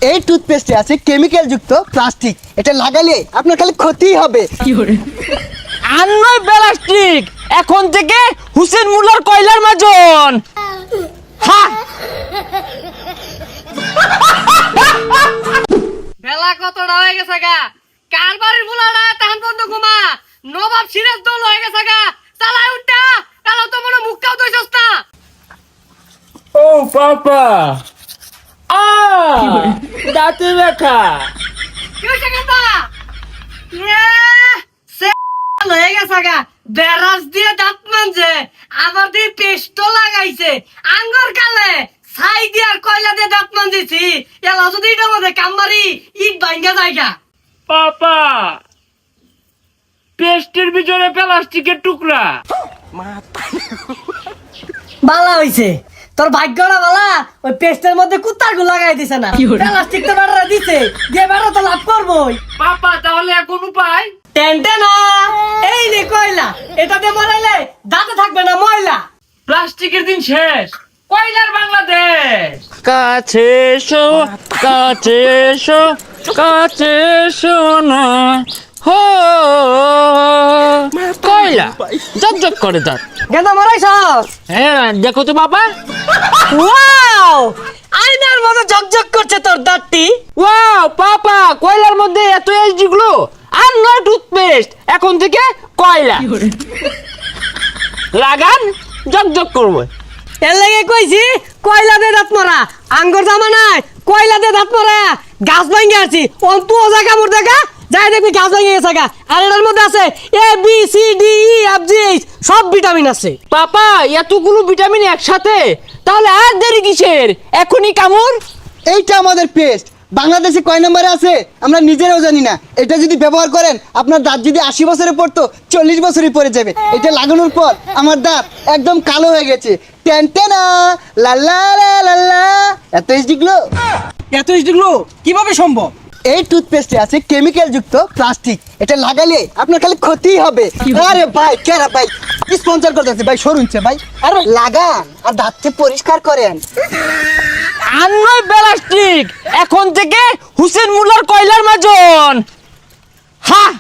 এই টুথপেস্টে আছে কেমিক্যাল যুক্ত প্লাস্টিক, এটা লাগালে আপনার খালি ক্ষতিই হবে। আর নয় প্লাস্টিক, এখন থেকে হুসেন মুল্লার কয়লার মাজন। হ্যাঁ, বেলা কতটা হয়ে গেছে গা, কার বাড়ির বুলাটা তাহান বন্ধ ঘুমা, নবাব সিরাজ দল হয়ে গেছে গা, চালাই উঠটা, কালো তো মনে মুখটাও দইছস না। ও পাপা, দাঁতে ব্যথা। কি হইছে কেতা? সে হয়ে গেছে গা, বেরাস দিয়ে দাঁত মানছে, আবার দিয়ে পেস্ট লাগাইছে, আঙ্গুর কালে ছাই দিয়ার কয়লা দিয়ে দাঁত মানজিছি, এলা যদি এটা মধ্যে কামবারি ইট ভাঙ্গা জায়গা। পাপা, পেস্টের ভিতরে প্লাস্টিকের টুকরা। বালা হইছে তোর ভাগ্যটা বালা, ওই পেস্টের মধ্যে কুত্তার গু লাগাই দিছে না, প্লাস্টিক তো বেড়া দিছে, যে বেড়া তো লাভ করবোই। পাপা, তাহলে এখন উপায়? টেনটে না, এই নে কয়লা, এটাতে মারাইলে দাঁতে থাকবে না ময়লা। প্লাস্টিকের দিন শেষ, কয়লার বাংলাদেশ। কাছে এসো, কাছে এসো, কাছে এসো না। হো, কয়লা ঝকঝক করে দাঁত। গেন্দা মারাইছস? হ্যাঁ, দেখো তো বাবা। ওয়াও, আয়নার মতো ঝকঝক করছে তোর দাঁতটি। ওয়াও পাপা, কয়লার মধ্যে এত এইচডি গ্লো। আর নয় টুথপেস্ট, এখন থেকে কয়লা লাগান, ঝকঝক করবে। এর লাগে কইছি কয়লা দিয়ে দাঁত মারা, আঙ্গুর জামা নাই, কয়লা দিয়ে দাঁত মারা গাছ ভাঙ্গে আছি, অন্তু ও জায়গা মোর দেখা যাই দেখবি গাছ ভাঙ্গে গেছে গা। আর এটার মধ্যে আছে A B C D E F G H, সব ভিটামিন আছে। পাপা, এতগুলো ভিটামিন একসাথে, তাহলে আর দেরি কিসের? এখনই কামড়। এইটা আমাদের পেস্ট, বাংলাদেশে কয় নম্বরে আছে আমরা নিজেরাও জানি না। এটা যদি ব্যবহার করেন, আপনার দাঁত যদি 80 বছরে পড়তো 40 বছরই পড়ে যাবে। এটা লাগানোর পর আমার দাঁত একদম কালো হয়ে গেছে। টেনটেনা লা লা লা লা লা। এত এইচডিগুলো, এত এইচডিগুলো কিভাবে সম্ভব? এই টুথপেস্টে আছে কেমিক্যাল যুক্ত প্লাস্টিক, এটা লাগালে আপনার খালি ক্ষতিই হবে। আরে ভাই, কেরা ভাই স্পন্সর করতেছে ভাই, সরুনছে ভাই, আরে লাগান আর দাঁতকে পরিষ্কার করেন। আর নয় প্লাস্টিক, এখন থেকে হুসেন মুল্লার কয়লার মাজন। হ্যাঁ,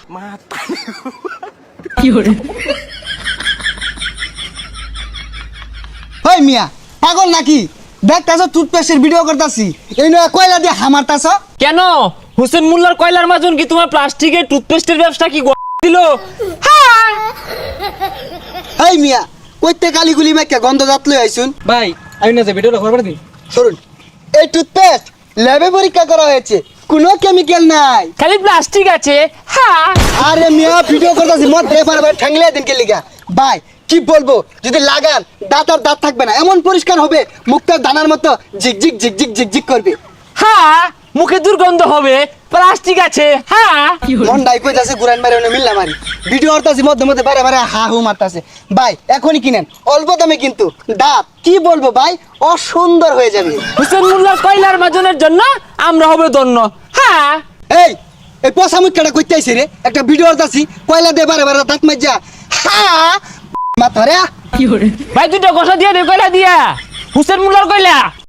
ওই মিয়া পাগল নাকি? দেখতাছ টুথপেস্টের ভিডিও করতাছি, এই নয় কয়লা দিয়ে হামারতাছ। কেন হুসেন মুল্লার কয়লার মাজন কি তোমার প্লাস্টিকের টুথপেস্টের ব্যবসা কি দিল? হ্যাঁ, এই মিয়া কইতে কালিগুলি মাইকা গন্ধ দাঁত লই আইছুন। ভাই আমি না যে ভিডিওটা করবার দিন। সরুন, এই টুথপেস্ট ল্যাবে পরীক্ষা করা হয়েছে, কোনো কেমিক্যাল নাই। খালি প্লাস্টিক আছে। হ্যাঁ, আরে মিয়া ভিডিও করতাছি, মত রেফার ভাই ঠ্যাংলে দিন কে লিগা। ভাই কি বলবো, যদি লাগান দাঁত আর দাঁত থাকবে না, এমন পরিষ্কার হবে মুখটা দানার মতো ঝিকঝিক ঝিকঝিক ঝিকঝিক করবে। হ্যাঁ, মুখে দুর্গন্ধ হবে, প্লাস্টিক আছে। হ্যাঁ, মন ডাই কইতাছে গুরান মারে ওনে মিল্লা মারি, ভিডিও করতাছি মধ্যে মধ্যে বারে বারে হা হু মারতাছে। ভাই এখনই কিনেন, অল্প দামে কিন্তু দাঁত কি বলবো ভাই অসুন্দর হয়ে যাবে। হুসেন মুল্লার কয়লার মাজনের জন্য আমরা হবে ধন্য। হ্যাঁ, এই এই পচা মুখটা কইতে আইছে রে, একটা ভিডিও করতাছি কয়লা দে বারে বারে দাঁত মাইজা। হ্যাঁ মাথা রে ভাই দুটো কথা দিয়ে দে, কয়লা দিয়া হুসেন মুল্লার কয়লা।